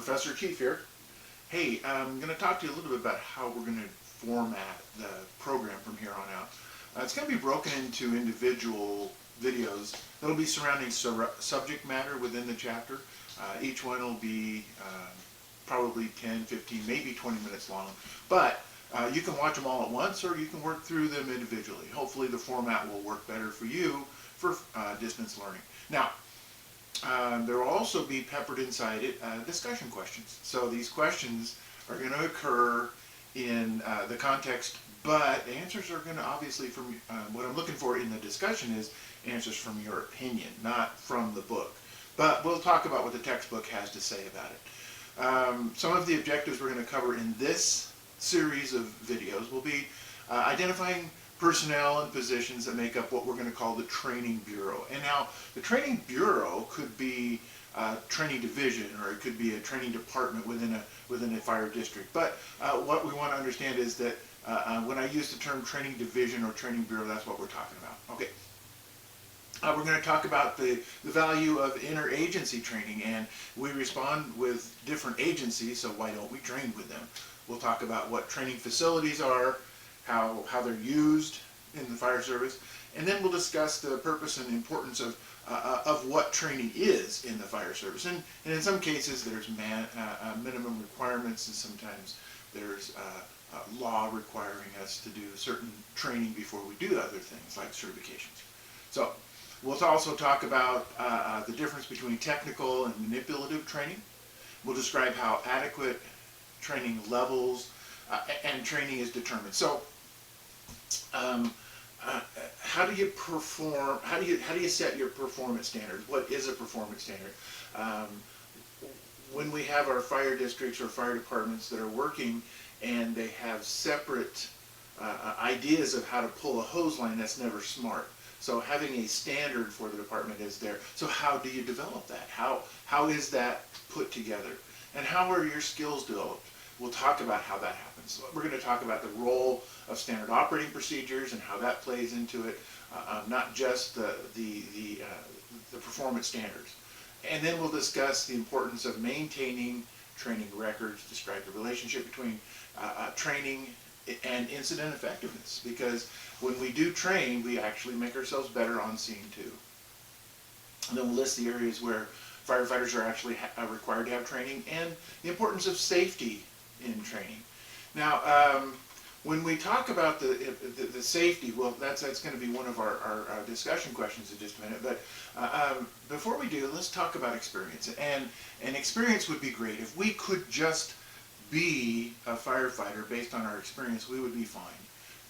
Professor Keith here. Hey, I'm going to talk to you a little bit about how we're going to format the program from here on out. It's going to be broken into individual videos that'll be surrounding subject matter within the chapter. Each one will be probably 10, 15, maybe 20 minutes long. But you can watch them all at once, or you can work through them individually. Hopefully the format will work better for you for distance learning. Now, there will also be peppered inside it discussion questions. So these questions are going to occur in the context, but the answers are going to obviously from what I'm looking for in the discussion is answers from your opinion, not from the book. But we'll talk about what the textbook has to say about it. Some of the objectives we're going to cover in this series of videos will be identifying personnel and positions that make up what we're going to call the training bureau. And now the training bureau could be a training division, or it could be a training department within a fire district. But what we want to understand is that when I use the term training division or training bureau, that's what we're talking about. Okay. We're going to talk about the value of interagency training, and we respond with different agencies, so why don't we train with them? We'll talk about what training facilities are, how they're used in the fire service, and then we'll discuss the purpose and importance of what training is in the fire service. And in some cases there's minimum requirements, and sometimes there's law requiring us to do certain training before we do other things like certifications. So we'll also talk about the difference between technical and manipulative training. We'll describe how adequate training levels and training is determined. So how do you perform? How do you set your performance standards? What is a performance standard? When we have our fire districts or fire departments that are working and they have separate ideas of how to pull a hose line, that's never smart. So having a standard for the department is there. So how do you develop that? How is that put together? And how are your skills developed? We'll talk about how that happens. We're going to talk about the role of standard operating procedures and how that plays into it, not just the performance standards. And then we'll discuss the importance of maintaining training records, describe the relationship between training and incident effectiveness, because when we do train, we actually make ourselves better on scene too. And then we'll list the areas where firefighters are actually required to have training, and the importance of safety in training. Now, when we talk about the safety, well, that's going to be one of our discussion questions in just a minute. But before we do, let's talk about experience. And experience would be great. If we could just be a firefighter based on our experience, we would be fine.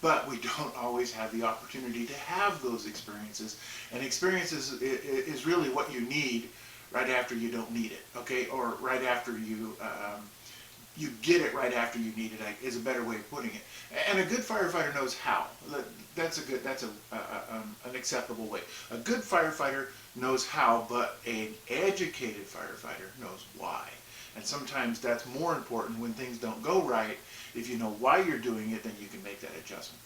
But we don't always have the opportunity to have those experiences. And experience is really what you need right after you don't need it, okay? Or right after you get it right after you need it is a better way of putting it. And a good firefighter knows how. That's an acceptable way. A good firefighter knows how, but an educated firefighter knows why. And sometimes that's more important when things don't go right. If you know why you're doing it, then you can make that adjustment.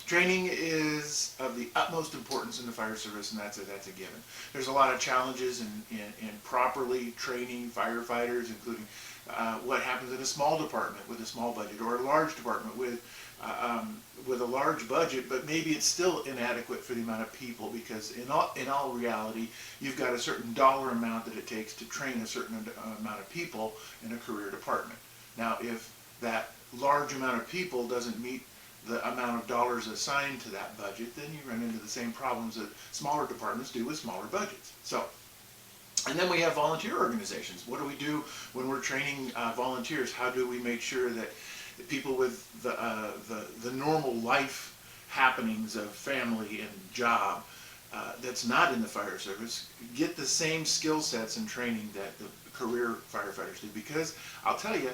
Training is of the utmost importance in the fire service, and that's a given. There's a lot of challenges in properly training firefighters, including what happens in a small department with a small budget, or a large department with a large budget, but maybe it's still inadequate for the amount of people, because in all reality, you've got a certain dollar amount that it takes to train a certain amount of people in a career department. Now, if that large amount of people doesn't meet the amount of dollars assigned to that budget, then you run into the same problems that smaller departments do with smaller budgets. So, and then we have volunteer organizations. What do we do when we're training volunteers? How do we make sure that the people with the normal life happenings of family and job that's not in the fire service get the same skill sets and training that the career firefighters do? Because I'll tell you,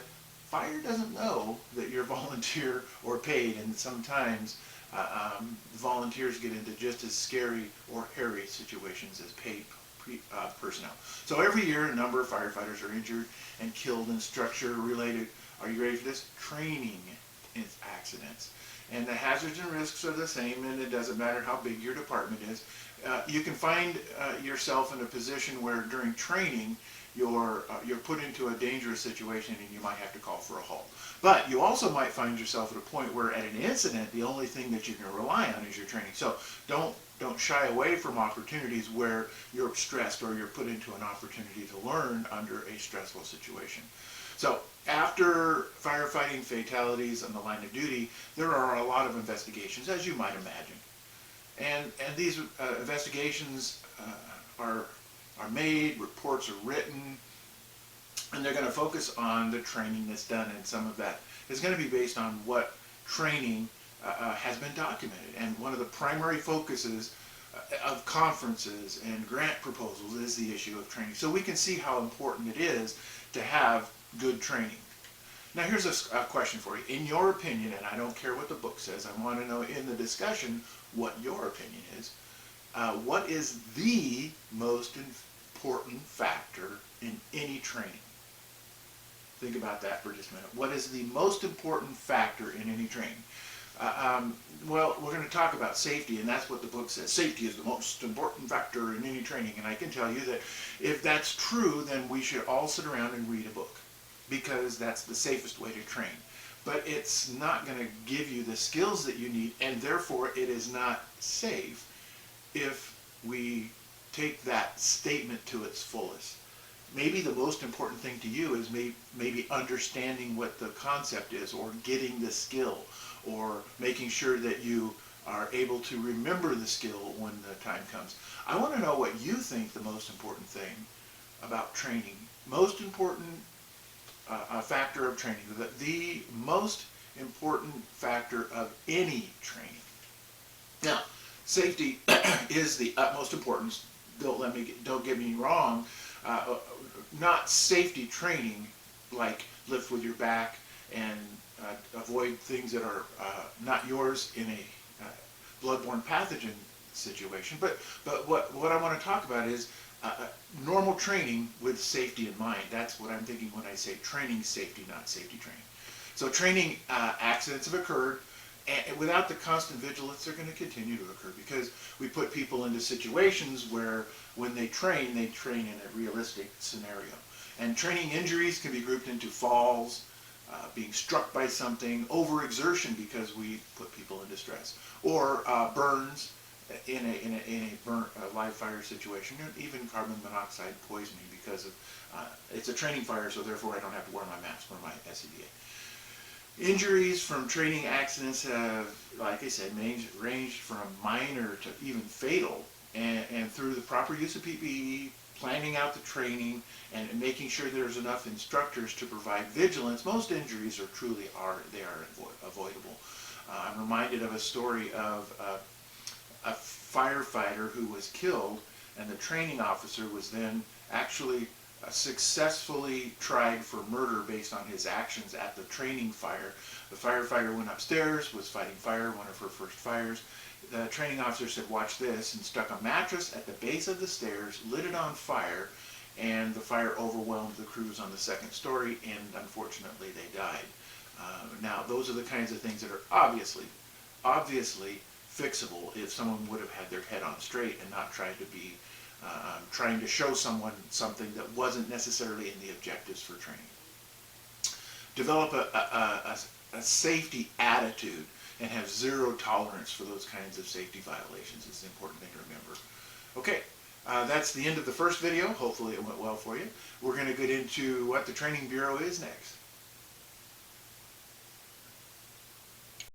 fire doesn't know that you're volunteer or paid, and sometimes volunteers get into just as scary or hairy situations as paid personnel. So every year a number of firefighters are injured and killed in structure-related, are you ready for this, training accidents. And the hazards and risks are the same, and it doesn't matter how big your department is. you can find yourself in a position where during training you're put into a dangerous situation and you might have to call for a halt. But you also might find yourself at a point where at an incident the only thing that you can rely on is your training. So don't shy away from opportunities where you're stressed or you're put into an opportunity to learn under a stressful situation. So after firefighting fatalities on the line of duty, there are a lot of investigations, as you might imagine. And these investigations are made, reports are written, and they're going to focus on the training that's done, and some of that is going to be based on what training has been documented. And one of the primary focuses of conferences and grant proposals is the issue of training. So we can see how important it is to have good training. Now here's a question for you. In your opinion, and I don't care what the book says, I want to know in the discussion what your opinion is. What is the most important factor in any training? Think about that for just a minute. What is the most important factor in any training? Well, we're going to talk about safety, and that's what the book says. Safety is the most important factor in any training, and I can tell you that if that's true, then we should all sit around and read a book, because that's the safest way to train. But it's not going to give you the skills that you need, and therefore it is not safe if we take that statement to its fullest. Maybe the most important thing to you is maybe understanding what the concept is, or getting the skill, or making sure that you are able to remember the skill when the time comes. I want to know what you think the most important thing about training, most important factor of training, the most important factor of any training. Now, safety is the utmost importance. Don't get me wrong. Not safety training like lift with your back and avoid things that are not yours in a bloodborne pathogen situation. But what I want to talk about is normal training with safety in mind. That's what I'm thinking when I say training safety, not safety training. So training accidents have occurred, and without the constant vigilance, they're going to continue to occur, because we put people into situations where when they train in a realistic scenario. And training injuries can be grouped into falls, being struck by something, overexertion because we put people in distress, or burns in a live fire situation, or even carbon monoxide poisoning because of it's a training fire, so therefore I don't have to wear my mask or my SCBA. Injuries from training accidents have, like I said, ranged from minor to even fatal, and through the proper use of PPE, planning out the training, and making sure there's enough instructors to provide vigilance, most injuries are avoidable. I'm reminded of a story of a firefighter who was killed, and the training officer was then actually successfully tried for murder based on his actions at the training fire. The firefighter went upstairs, was fighting fire, one of her first fires. The training officer said, "Watch this," and stuck a mattress at the base of the stairs, lit it on fire, and the fire overwhelmed the crews on the second story, and unfortunately they died. Now, those are the kinds of things that are obviously fixable if someone would have had their head on straight and not tried to be trying to show someone something that wasn't necessarily in the objectives for training. Develop a safety attitude and have zero tolerance for those kinds of safety violations is the important thing to remember. Okay, that's the end of the first video. Hopefully it went well for you. We're going to get into what the Training Bureau is next.